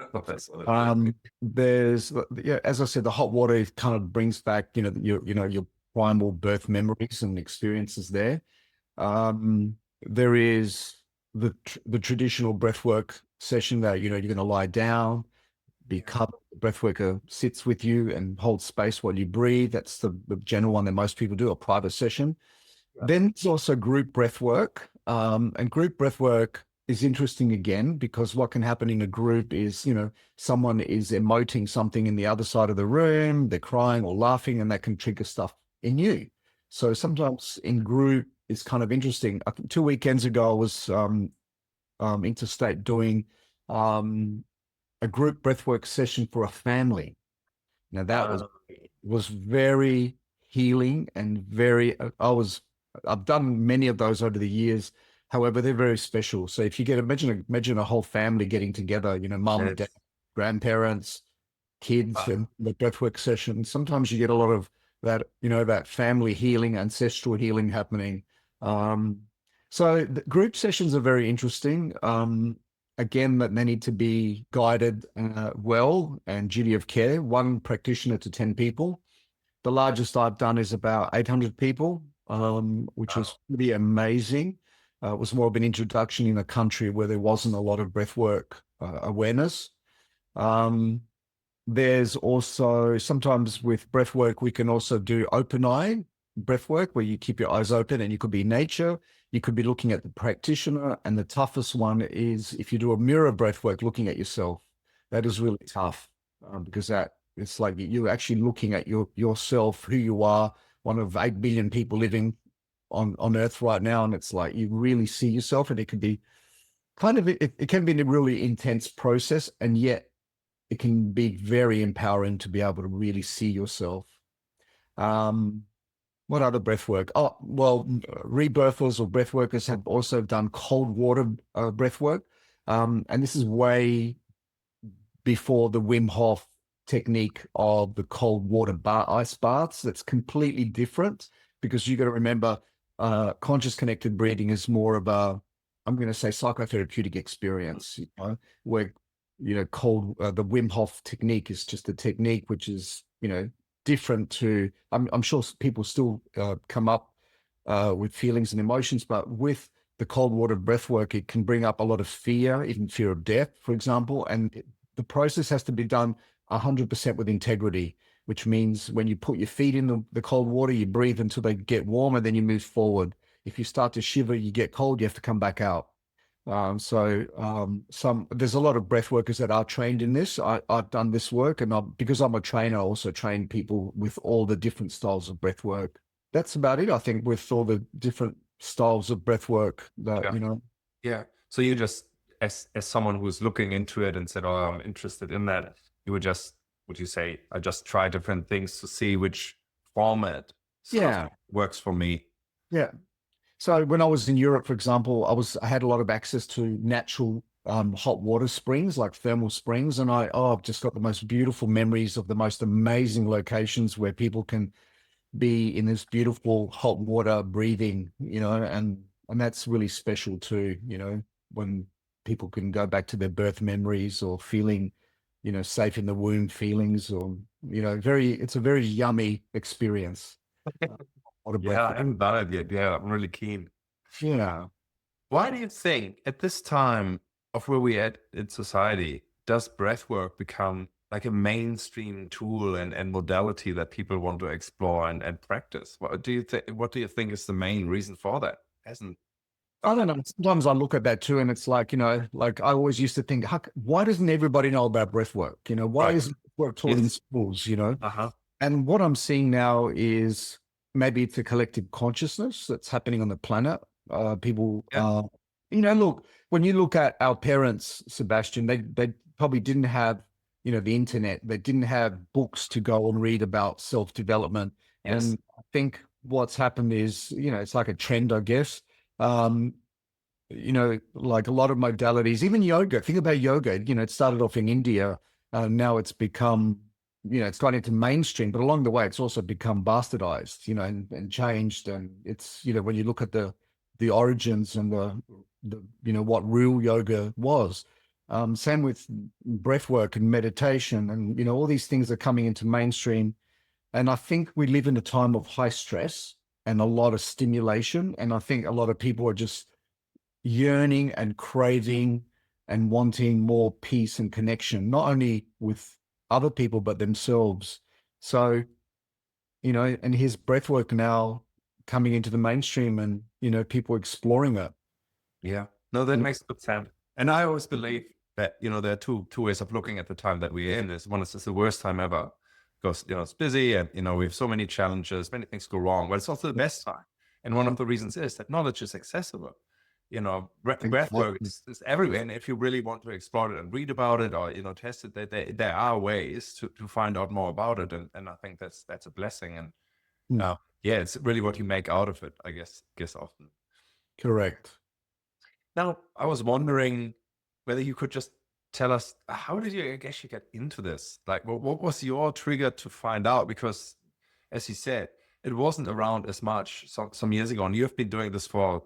There's, yeah, as I said, the hot water kind of brings back, your primal birth memories and experiences there. There is the traditional breathwork session that, you're going to lie down, be covered. The breathworker sits with you and holds space while you breathe. That's the general one that most people do, a private session. Yeah. Then there's also group breathwork. And group breathwork is interesting again, because what can happen in a group is, someone is emoting something in the other side of the room, they're crying or laughing, and that can trigger stuff in you. So sometimes in group it's kind of interesting. 2 weekends ago, I was interstate doing a group breathwork session for a family. Now that was very healing and very, I've done many of those over the years. However, they're very special. So if you imagine a whole family getting together, mom, dad, grandparents, kids, and the breathwork session, sometimes you get a lot of that, that family healing, ancestral healing happening. So the group sessions are very interesting. Again, that they need to be guided well, and duty of care, 1 practitioner to 10 people. The largest I've done is about 800 people, which was pretty amazing. It was more of an introduction in a country where there wasn't a lot of breathwork awareness. There's also, sometimes with breathwork, we can also do open eye breathwork, where you keep your eyes open, and you could be in nature, you could be looking at the practitioner. And the toughest one is if you do a mirror breathwork, looking at yourself. That is really tough, because it's like you're actually looking at yourself, who you are, one of 8 billion people living on Earth right now. And it's like you really see yourself, and it can be it can be a really intense process, and yet it can be very empowering to be able to really see yourself. What other breath work? Oh, well, rebirthers or breath workers have also done cold water breath work. And this is way before the Wim Hof technique of the cold water ice baths. That's completely different, because you got to remember, conscious connected breathing is more of a, I'm going to say, psychotherapeutic experience, where, cold, the Wim Hof technique is just a technique which is, different to, I'm sure people still come up with feelings and emotions, but with the cold water breath work, it can bring up a lot of fear, even fear of death, for example. And the process has to be done 100% with integrity, which means when you put your feet in the cold water, you breathe until they get warm, and then you move forward. If you start to shiver, you get cold, you have to come back out. There's a lot of breath workers that are trained in this. I've done this work, and because I'm a trainer, I also train people with all the different styles of breath work. That's about it, I think, with all the different styles of breath work that, Yeah. So you just, as someone who's looking into it and said, oh, I'm interested in that, would you say, I just try different things to see which format works for me? Yeah. So when I was in Europe, for example, I had a lot of access to natural hot water springs, like thermal springs. And I've just got the most beautiful memories of the most amazing locations where people can be in this beautiful hot water breathing, and that's really special too, when people can go back to their birth memories, or feeling, safe in the womb feelings, or, it's a very yummy experience. Yeah, I haven't done it yet. Yeah, I'm really keen. Yeah. Why do you think at this time of where we at in society, does breathwork become like a mainstream tool and modality that people want to explore and practice? What do you think? What do you think is the main reason for that? Hasn't I don't know. Sometimes I look at that too, and it's like, like I always used to think, why doesn't everybody know about breath work? Why right? isn't work taught in Yes. schools? Uh-huh. And what I'm seeing now is maybe it's a collective consciousness that's happening on the planet. People, Yeah. look, when you look at our parents, Sebastian, they probably didn't have, the internet. They didn't have books to go and read about self-development. Yes. And I think what's happened is, it's like a trend, I guess. Um, like a lot of modalities, even yoga. Think about yoga. It started off in India. Now it's become, it's gone into mainstream, but along the way, it's also become bastardized, and changed. And it's, when you look at the origins and what real yoga was. Same with breath work and meditation, and all these things are coming into mainstream. And I think we live in a time of high stress and a lot of stimulation. And I think a lot of people are just yearning and craving and wanting more peace and connection, not only with other people, but themselves. So, and his breathwork now coming into the mainstream and, people exploring it. Yeah. No, that Mm, makes good sense. And I always believe that, there are two ways of looking at the time that we're in. Is one is it's the worst time ever because, it's busy and, we have so many challenges, many things go wrong, but it's also the best time. And one of the reasons is that knowledge is accessible. Breath work exactly. is everywhere. And if you really want to explore it and read about it or, test it, there are ways to find out more about it. And I think that's a blessing. And Mm, yeah, it's really what you make out of it, I guess often. correct. Now, I was wondering whether you could just tell us, how did you, I guess, you get into this? Like, what was your trigger to find out? Because, as you said, it wasn't around as much some years ago, and you've been doing this for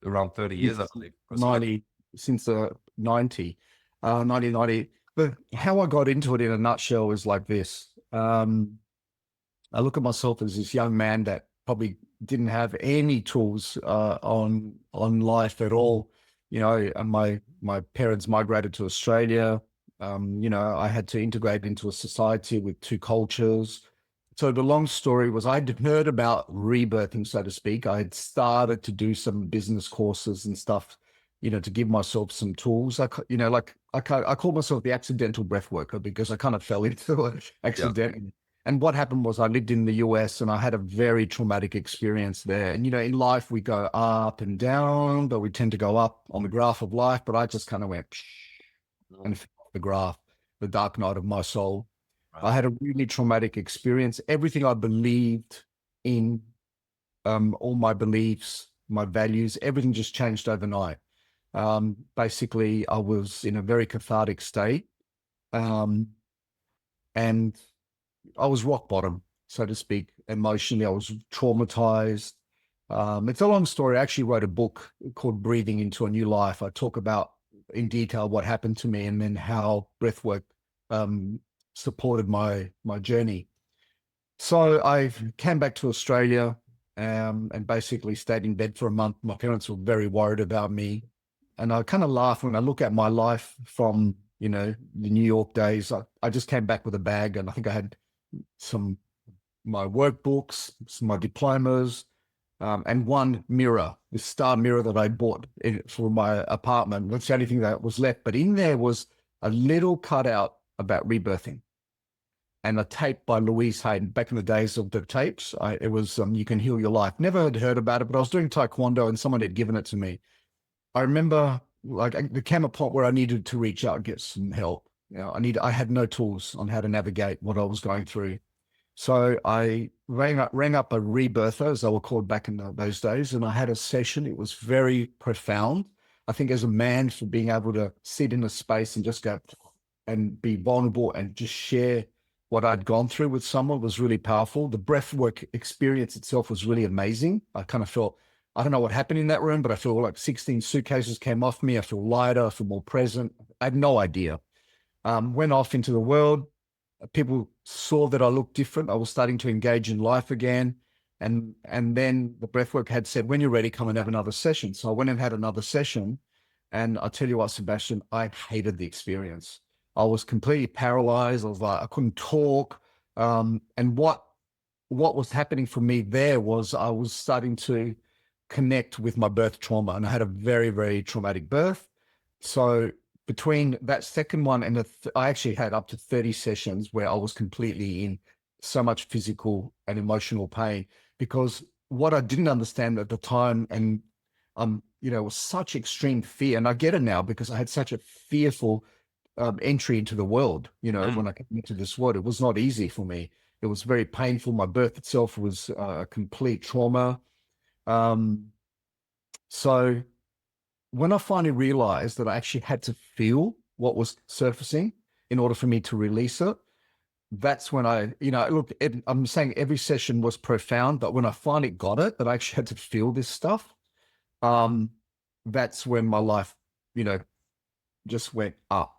around 30 years, I Since believe. So, 90, since 90, 1990. But how I got into it in a nutshell is like this. I look at myself as this young man that probably didn't have any tools on life at all. And my parents migrated to Australia. I had to integrate into a society with two cultures. So the long story was I'd heard about rebirthing, so to speak. I had started to do some business courses and stuff, to give myself some tools. I call myself the accidental breath worker because I kind of fell into it yeah, accidentally. And what happened was I lived in the US and I had a very traumatic experience there. And, in life, we go up and down, but we tend to go up on the graph of life. But I just kind of went and fell off the graph, the dark night of my soul. I wow, had a really traumatic experience. Everything I believed in, all my beliefs, my values, everything just changed overnight. Basically, I was in a very cathartic state. Um, and I was rock bottom, so to speak, emotionally. I was traumatized. It's a long story. I actually wrote a book called Breathing into a New Life. I talk about in detail what happened to me and then how breathwork um, supported my journey. So I came back to Australia and basically stayed in bed for a month. My parents were very worried about me. And I kind of laugh when I look at my life from, the New York days. I just came back with a bag and I think I had some my workbooks, some my diplomas, and one mirror, this star mirror that I bought for my apartment. That's the only thing that was left. But in there was a little cutout about rebirthing and a tape by Louise Hayden. Back in the days of the tapes, it was You Can Heal Your Life. Never had heard about it, but I was doing Taekwondo and someone had given it to me. I remember there came a point where I needed to reach out and get some help. I had no tools on how to navigate what I was going through. So I rang up a rebirther, as they were called back in those days, and I had a session. It was very profound. I think as a man, for being able to sit in a space and just go and be vulnerable and just share what I'd gone through with someone was really powerful. The breathwork experience itself was really amazing. I kind of felt, I don't know what happened in that room, but I feel like 16 suitcases came off me. I feel lighter, I feel more present. I had no idea. Went off into the world. People saw that I looked different. I was starting to engage in life again. And then the breathwork had said, when you're ready, come and have another session. So I went and had another session. And I tell you what, Sebastian, I hated the experience. I was completely paralyzed. I was like, I couldn't talk. And what was happening for me there was I was starting to connect with my birth trauma, and I had a very, very traumatic birth. So between that second one and I actually had up to 30 sessions where I was completely in so much physical and emotional pain, because what I didn't understand at the time, and it was such extreme fear, and I get it now because I had such a fearful entry into the world. When I came into this world, it was not easy for me. It was very painful. My birth itself was a complete trauma. So when I finally realized that I actually had to feel what was surfacing in order for me to release it, that's when look, I'm saying every session was profound, but when I finally got it, that I actually had to feel this stuff, that's when my life, just went up.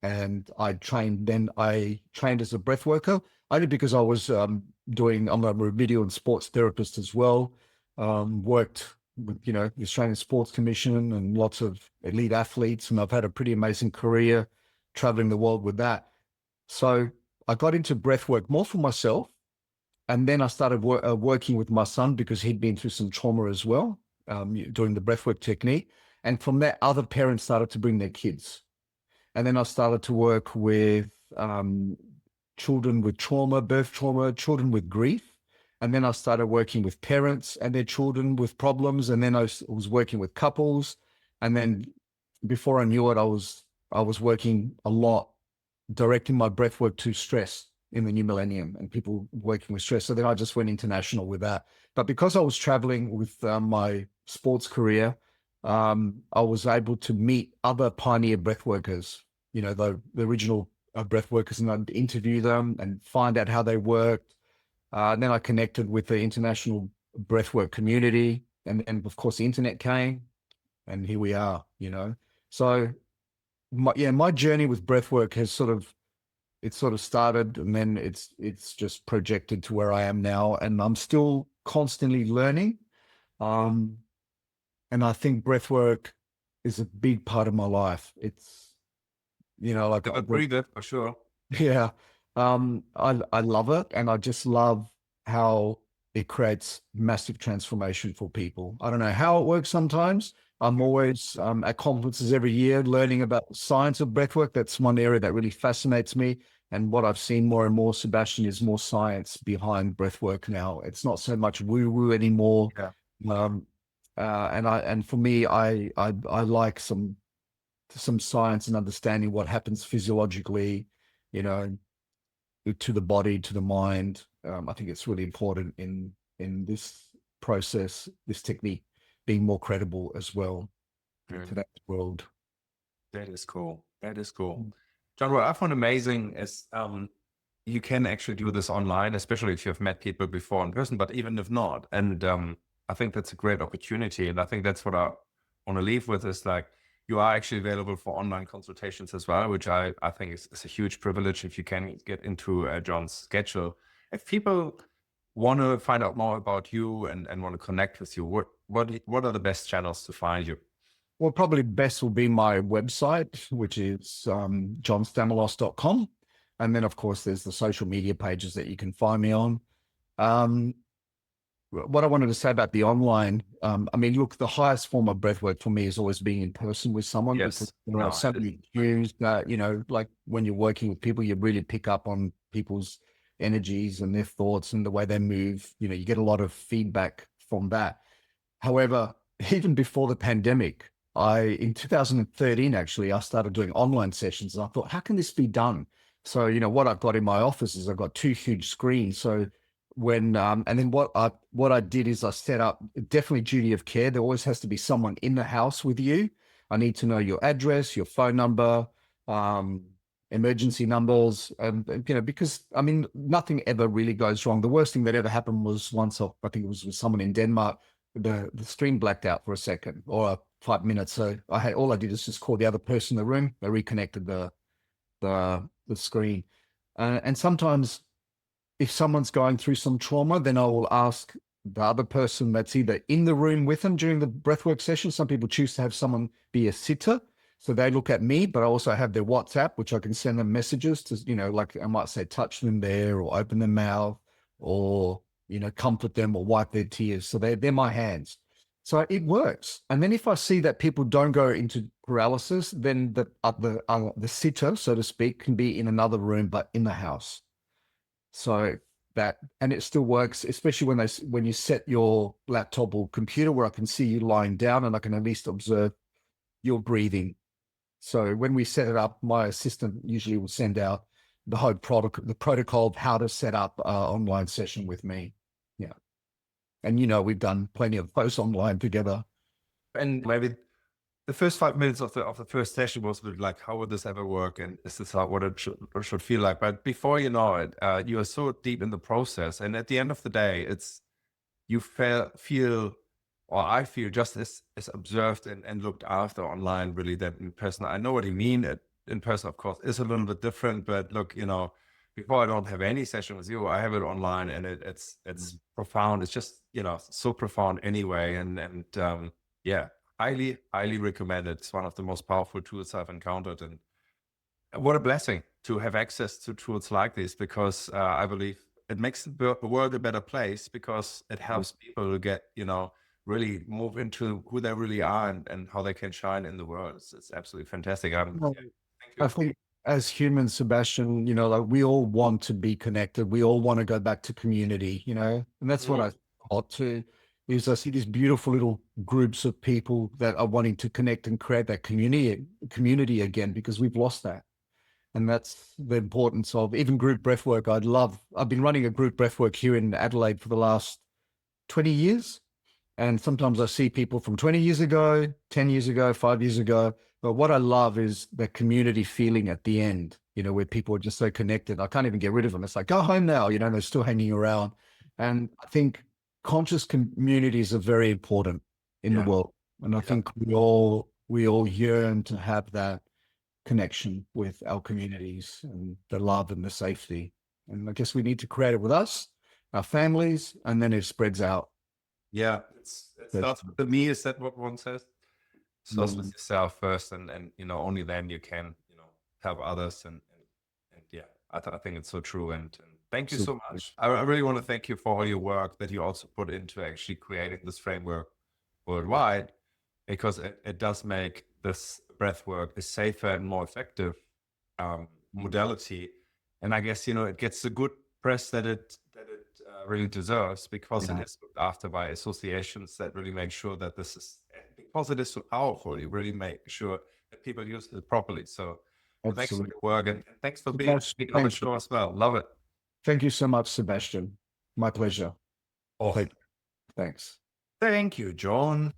And I trained as a breath worker, only because I was I'm a remedial and sports therapist as well. Worked with, the Australian Sports Commission and lots of elite athletes, and I've had a pretty amazing career traveling the world with that. So I got into breath work more for myself. And then I started working with my son because he'd been through some trauma as well, doing the breathwork technique. And from there, other parents started to bring their kids. And then I started to work with children with trauma, birth trauma, children with grief. And then I started working with parents and their children with problems. And then I was working with couples. And then before I knew it, I was working a lot, directing my breathwork to stress in the new millennium and people working with stress. So then I just went international with that. But because I was traveling with my sports career, I was able to meet other pioneer breathworkers, the original breathworkers, and I'd interview them and find out how they worked. And then I connected with the international breathwork community, and of course the internet came, and here we are. So my journey with breathwork has sort of started, and then it's just projected to where I am now, and I'm still constantly learning. And I think breathwork is a big part of my life. It's, like I breathe it for sure. yeah. I love it, and I just love how it creates massive transformation for people. I don't know how it works sometimes. I'm always at conferences every year learning about the science of breathwork. That's one area that really fascinates me. And what I've seen more and more, Sebastian, is more science behind breathwork now. It's not so much woo-woo anymore. Yeah. And for me, I like some science and understanding what happens physiologically, to the body, to the mind. I think it's really important in this process, this technique being more credible as well to that world. That is cool. That is cool. John, what I found amazing is you can actually do this online, especially if you've met people before in person, but even if not. And I think that's a great opportunity. And I think that's what I want to leave with, is like, you are actually available for online consultations as well, which I think is a huge privilege if you can get into John's schedule. If people want to find out more about you and want to connect with you, what are the best channels to find you? Well, probably best will be my website, which is johnstamoulos.com. And then, of course, there's the social media pages that you can find me on. What I wanted to say about the online, look, the highest form of breathwork for me is always being in person with someone. Yes. Because there are so many cues that, like when you're working with people, you really pick up on people's energies and their thoughts and the way they move. You get a lot of feedback from that. However, even before the pandemic, in 2013, actually, I started doing online sessions, and I thought, how can this be done? So, what I've got in my office is I've got 2 huge screens. So and then what I did is I set up, definitely duty of care. There always has to be someone in the house with you. I need to know your address, your phone number, emergency numbers, because nothing ever really goes wrong. The worst thing that ever happened was once, I think it was with someone in Denmark, the stream blacked out for a second or 5 minutes. So all I did is just call the other person in the room. They reconnected the screen. And sometimes if someone's going through some trauma, then I will ask the other person that's either in the room with them during the breathwork session. Some people choose to have someone be a sitter. So they look at me, but I also have their WhatsApp, which I can send them messages to, like I might say, touch them there or open their mouth or, comfort them or wipe their tears. So they're my hands. So it works. And then if I see that people don't go into paralysis, then the sitter, so to speak, can be in another room, but in the house. So and it still works, especially when you set your laptop or computer where I can see you lying down and I can at least observe your breathing. So when we set it up, my assistant usually will send out the whole protocol of how to set up an online session with me. Yeah. And, we've done plenty of posts online together. And maybe the first 5 minutes of the first session was a bit like, how would this ever work? And is this what it should feel like? But before you know it, you are so deep in the process. And at the end of the day, you feel, or I feel just as observed and looked after online really than in person. I know what you mean. In person, of course, is a little bit different, but look, before I don't have any session with you, I have it online and it's profound. It's just, so profound anyway. And yeah, highly recommend it. It's one of the most powerful tools I've encountered. And what a blessing to have access to tools like this, because I believe it makes the world a better place, because it helps people to get, really move into who they really are and how they can shine in the world. It's absolutely fantastic. Well, Thank I you. think as humans, Sebastian, like we all want to be connected. We all want to go back to community, and that's what I thought too, is I see these beautiful little groups of people that are wanting to connect and create that community again, because we've lost that. And that's the importance of even group breathwork. I've been running a group breathwork here in Adelaide for the last 20 years. And sometimes I see people from 20 years ago, 10 years ago, 5 years ago. But what I love is the community feeling at the end, where people are just so connected. I can't even get rid of them. It's like, go home now, they're still hanging around. And I think conscious communities are very important in the world. And I think we all yearn to have that connection with our communities and the love and the safety. And I guess we need to create it with us, our families, and then it spreads out. Yeah, it starts with the me. Is that what one says? Starts with yourself first, and only then you can help others. And yeah, I think it's so true. And thank you so much. I really want to thank you for all your work that you also put into actually creating this framework worldwide, because it does make this breath work a safer and more effective modality. And I guess it gets the good press that it really deserves, because it is looked after by associations that really make sure that this is, because it is so powerful, you really make sure that people use it properly. So thanks for your work, and thanks for being on the show as well. Love it. Thank you so much, Sebastian. My pleasure. Oh, Thanks. thank you, John.